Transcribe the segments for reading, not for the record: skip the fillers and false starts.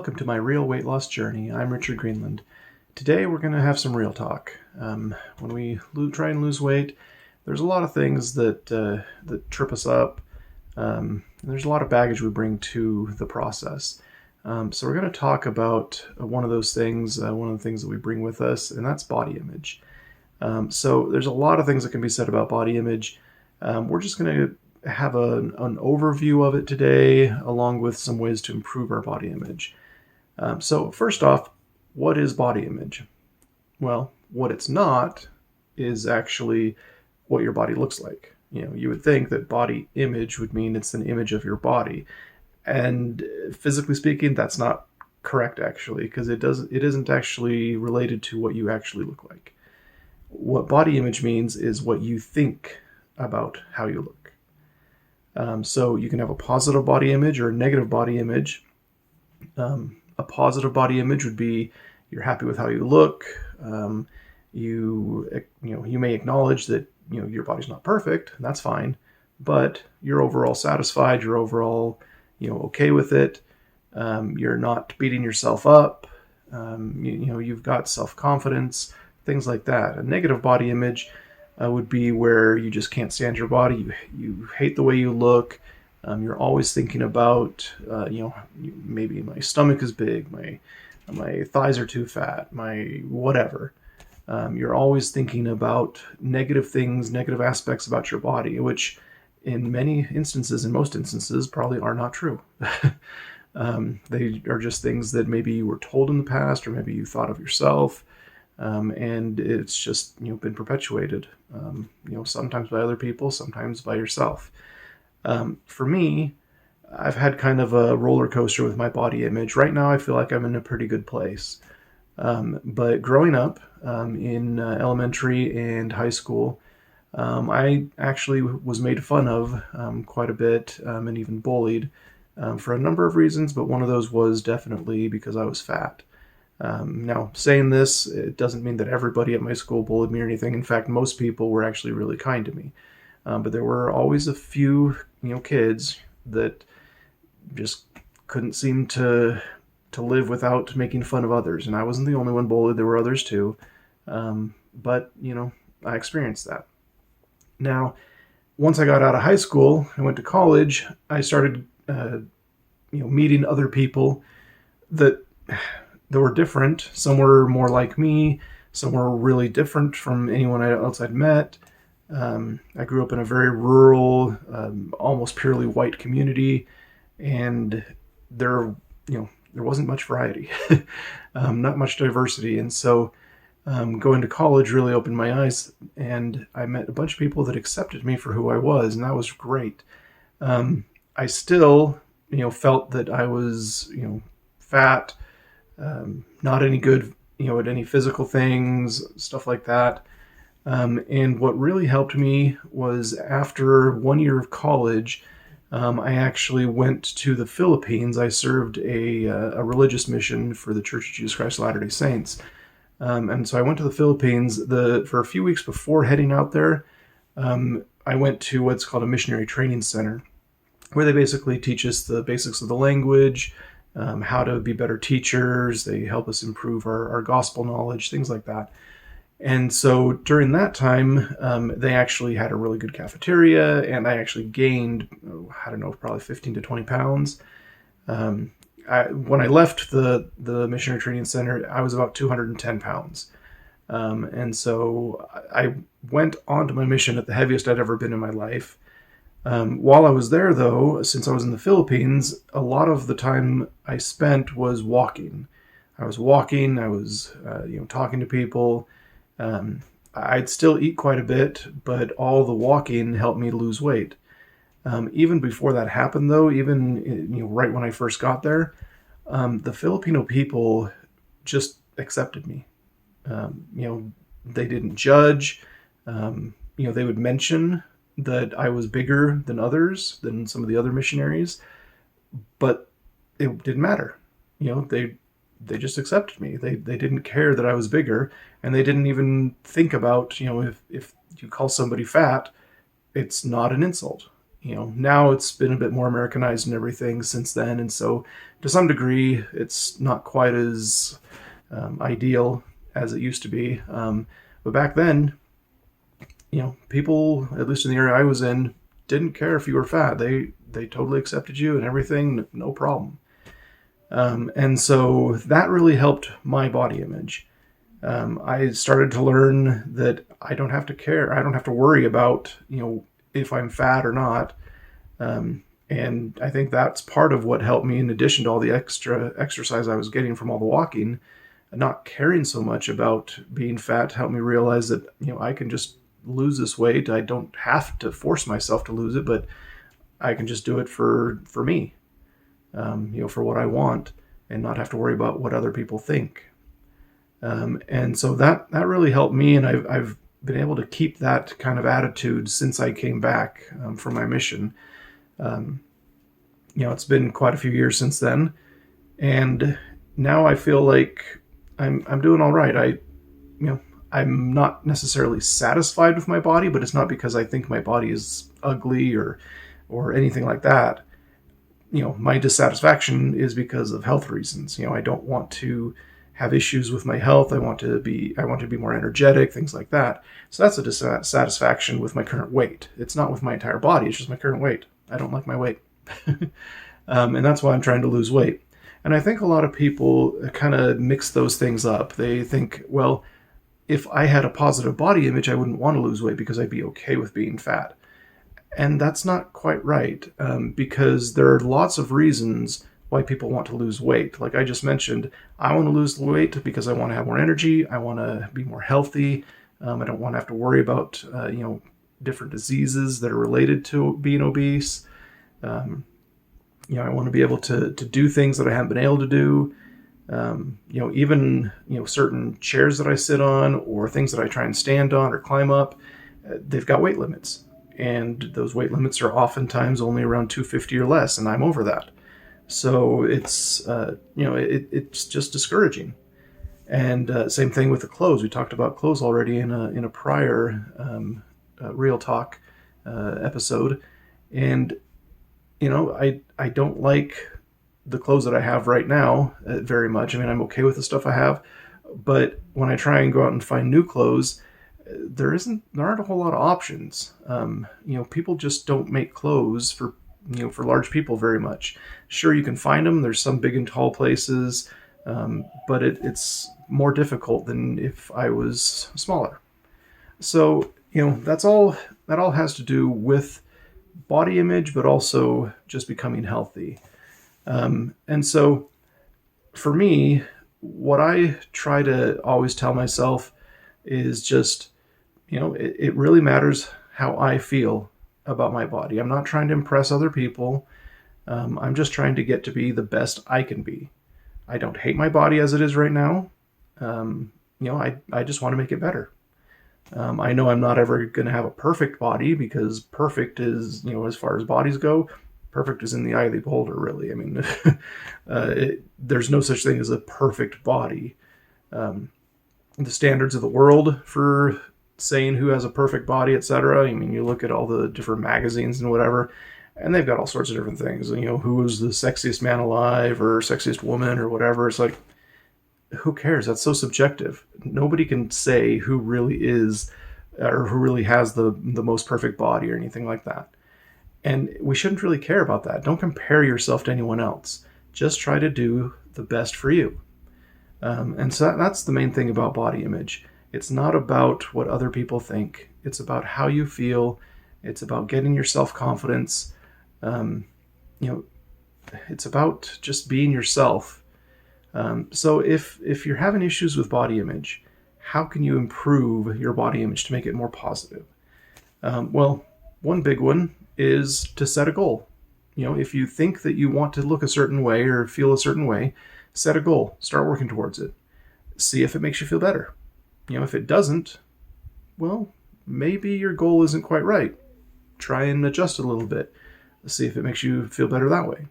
Welcome to my real weight loss journey. I'm Richard Greenland. Today we're going to have some real talk. When we try and lose weight, there's a lot of things that trip us up. And there's a lot of baggage we bring to the process. So we're going to talk about one of those things, one of the things that we bring with us, and that's body image. So there's a lot of things that can be said about body image. We're just going to have an overview of it today, along with some ways to improve our body image. So first off, what is body image? Well, what it's not is actually what your body looks like. You would think that body image would mean it's an image of your body. And physically speaking, that's not correct actually, because it isn't actually related to what you actually look like. What body image means is what you think about how you look. So you can have a positive body image or a negative body image. A positive body image would be you're happy with how you look. You may acknowledge that your body's not perfect, and that's fine, but you're overall satisfied. You're overall okay with it. You're not beating yourself up. You've got self-confidence, things like that. A negative body image would be where you just can't stand your body. You hate the way you look. You're always thinking about, maybe my stomach is big, my thighs are too fat, my whatever. You're always thinking about negative things, negative aspects about your body, which in most instances, probably are not true. They are just things that maybe you were told in the past, or maybe you thought of yourself. And it's just been perpetuated, sometimes by other people, sometimes by yourself. For me, I've had kind of a roller coaster with my body image. Right now, I feel like I'm in a pretty good place. But growing up in elementary and high school, I actually was made fun of quite a bit and even bullied for a number of reasons. But one of those was definitely because I was fat. Now, saying this, it doesn't mean that everybody at my school bullied me or anything. In fact, most people were actually really kind to me. But there were always a few, kids that just couldn't seem to live without making fun of others. And I wasn't the only one bullied. There were others too. But I experienced that. Now, once I got out of high school and went to college, I started, meeting other people that were different. Some were more like me. Some were really different from anyone else I'd met. I grew up in a very rural, almost purely white community, and there wasn't much variety, not much diversity. And so going to college really opened my eyes, and I met a bunch of people that accepted me for who I was, and that was great. I still, felt that I was, fat, not any good, at any physical things, stuff like that. And what really helped me was after 1 year of college, I actually went to the Philippines. I served a religious mission for the Church of Jesus Christ of Latter-day Saints. And so I went to the Philippines. For a few weeks before heading out there, I went to what's called a missionary training center, where they basically teach us the basics of the language, how to be better teachers. They help us improve our gospel knowledge, things like that. And so during that time, they actually had a really good cafeteria, and I actually gained, probably 15 to 20 pounds. When I left the missionary training center, I was about 210 pounds. And so I went on to my mission at the heaviest I'd ever been in my life. While I was there, though, since I was in the Philippines, a lot of the time I spent was walking. I was walking, I was, talking to people. I'd still eat quite a bit, but all the walking helped me lose weight. Even before that happened, though, even right when I first got there, the Filipino people just accepted me. They didn't judge. They would mention that I was bigger than others, than some of the other missionaries, but it didn't matter. They just accepted me. They didn't care that I was bigger, and they didn't even think about, if you call somebody fat, it's not an insult. Now it's been a bit more Americanized and everything since then. And so to some degree, it's not quite as ideal as it used to be. But back then, people, at least in the area I was in, didn't care if you were fat. They totally accepted you and everything, no problem. And so that really helped my body image. I started to learn that I don't have to care. I don't have to worry about, if I'm fat or not. And I think that's part of what helped me, in addition to all the extra exercise I was getting from all the walking. Not caring so much about being fat helped me realize that, I can just lose this weight. I don't have to force myself to lose it, but I can just do it for me, for what I want, and not have to worry about what other people think. And so that really helped me, and I've been able to keep that kind of attitude since I came back from my mission. It's been quite a few years since then, and now I feel like I'm doing all right. I'm not necessarily satisfied with my body, but it's not because I think my body is ugly or anything like that. My dissatisfaction is because of health reasons. I don't want to have issues with my health. I want to be more energetic, things like that. So that's a dissatisfaction with my current weight. It's not with my entire body. It's just my current weight. I don't like my weight. And that's why I'm trying to lose weight. And I think a lot of people kind of mix those things up. They think, well, if I had a positive body image, I wouldn't want to lose weight because I'd be okay with being fat. And that's not quite right, because there are lots of reasons why people want to lose weight. Like I just mentioned, I want to lose weight because I want to have more energy. I want to be more healthy. I don't want to have to worry about, different diseases that are related to being obese. I want to be able to do things that I haven't been able to do. Even certain chairs that I sit on or things that I try and stand on or climb up, they've got weight limits. And those weight limits are oftentimes only around 250 or less, and I'm over that. So it's, it's just discouraging. And same thing with the clothes. We talked about clothes already in a prior Real Talk episode. And, I don't like the clothes that I have right now very much. I mean, I'm okay with the stuff I have. But when I try and go out and find new clothes, there aren't a whole lot of options. People just don't make clothes for large people very much. Sure, you can find them. There's some big and tall places, but it's more difficult than if I was smaller. So, that all has to do with body image, but also just becoming healthy. And so for me, what I try to always tell myself is just, it really matters how I feel about my body. I'm not trying to impress other people. I'm just trying to get to be the best I can be. I don't hate my body as it is right now. I just want to make it better. I know I'm not ever going to have a perfect body, because perfect is, as far as bodies go, perfect is in the eye of the beholder, really. I mean, there's no such thing as a perfect body. The standards of the world for saying who has a perfect body, etc. I mean, you look at all the different magazines and whatever, and they've got all sorts of different things. Who is the sexiest man alive or sexiest woman or whatever. It's like, who cares? That's so subjective. Nobody can say who really is or who really has the most perfect body or anything like that. And we shouldn't really care about that. Don't compare yourself to anyone else. Just try to do the best for you. And so that's the main thing about body image. It's not about what other people think. It's about how you feel. It's about getting your self-confidence. It's about just being yourself. So if you're having issues with body image, how can you improve your body image to make it more positive? Well, one big one is to set a goal. If you think that you want to look a certain way or feel a certain way, set a goal. Start working towards it. See if it makes you feel better. If it doesn't, well, maybe your goal isn't quite right. Try and adjust it a little bit. See if it makes you feel better that way.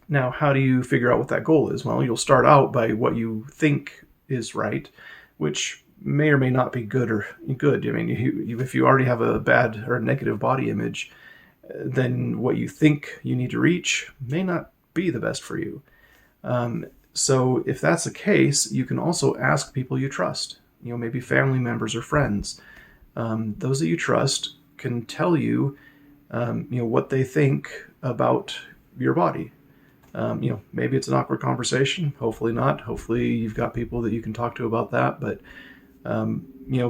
Now, how do you figure out what that goal is? Well, you'll start out by what you think is right, which may or may not be good or good. I mean, if you already have a bad or a negative body image, then what you think you need to reach may not be the best for you. So if that's the case, you can also ask people you trust, maybe family members or friends. Those that you trust can tell you, what they think about your body. Maybe it's an awkward conversation. Hopefully not. Hopefully you've got people that you can talk to about that. But,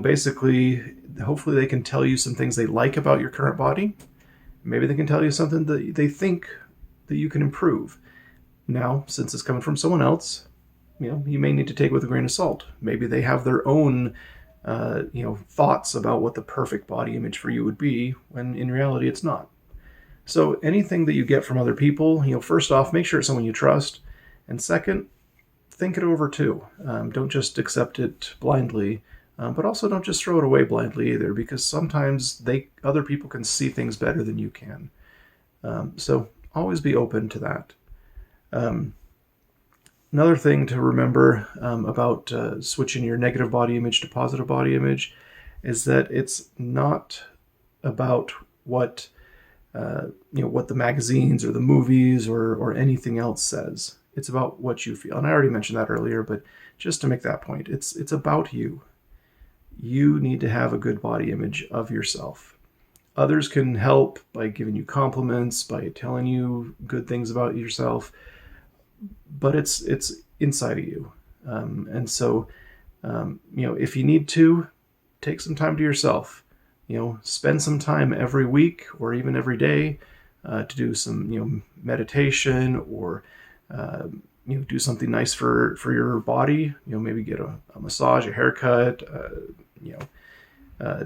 basically, hopefully they can tell you some things they like about your current body. Maybe they can tell you something that they think that you can improve. Now, since it's coming from someone else, you may need to take it with a grain of salt. Maybe they have their own, thoughts about what the perfect body image for you would be, when in reality it's not. So anything that you get from other people, first off, make sure it's someone you trust. And second, think it over too. Don't just accept it blindly, but also don't just throw it away blindly either, because sometimes other people can see things better than you can. So always be open to that. Another thing to remember about switching your negative body image to positive body image is that it's not about what what the magazines or the movies or anything else says. It's about what you feel. And I already mentioned that earlier, but just to make that point, it's about you. You need to have a good body image of yourself. Others can help by giving you compliments, by telling you good things about yourself, but it's inside of you. And so, if you need to, take some time to yourself. Spend some time every week or even every day to do some, meditation, or, do something nice for your body. Maybe get a massage, a haircut,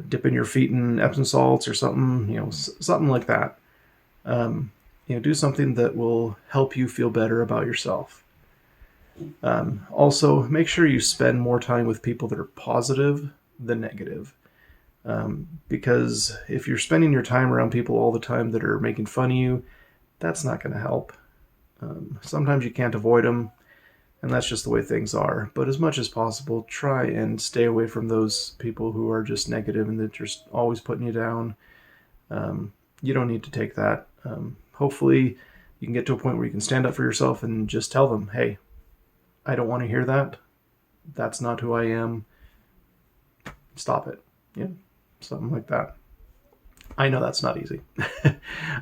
dipping your feet in Epsom salts or something, something like that. Do something that will help you feel better about yourself. Also, make sure you spend more time with people that are positive than negative. Because if you're spending your time around people all the time that are making fun of you, that's not going to help. Sometimes you can't avoid them, and that's just the way things are. But as much as possible, try and stay away from those people who are just negative and that are just always putting you down. You don't need to take that. Hopefully, you can get to a point where you can stand up for yourself and just tell them, hey, I don't want to hear that. That's not who I am. Stop it. Yeah, something like that. I know that's not easy.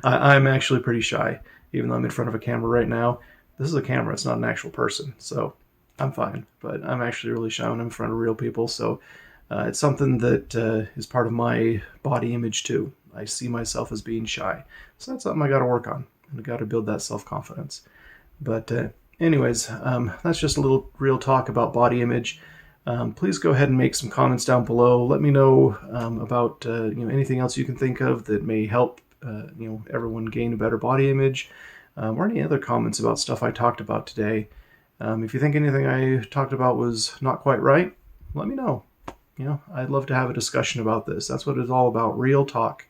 I'm actually pretty shy, even though I'm in front of a camera right now. This is a camera, it's not an actual person, so I'm fine. But I'm actually really shy when I'm in front of real people, so it's something that is part of my body image too. I see myself as being shy. So that's something I got to work on. And I got to build that self-confidence. But anyways, that's just a little real talk about body image. Please go ahead and make some comments down below. Let me know about anything else you can think of that may help everyone gain a better body image, or any other comments about stuff I talked about today. If you think anything I talked about was not quite right, let me know. I'd love to have a discussion about this. That's what it's all about, real talk.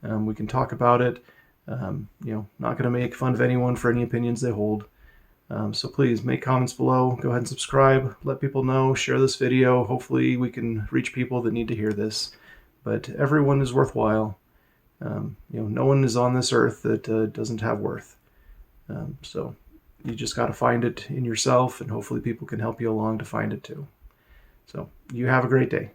We can talk about it. Not going to make fun of anyone for any opinions they hold. So please make comments below. Go ahead and subscribe. Let people know. Share this video. Hopefully we can reach people that need to hear this. But everyone is worthwhile. No one is on this earth that doesn't have worth. So you just got to find it in yourself, and hopefully people can help you along to find it too. So you have a great day.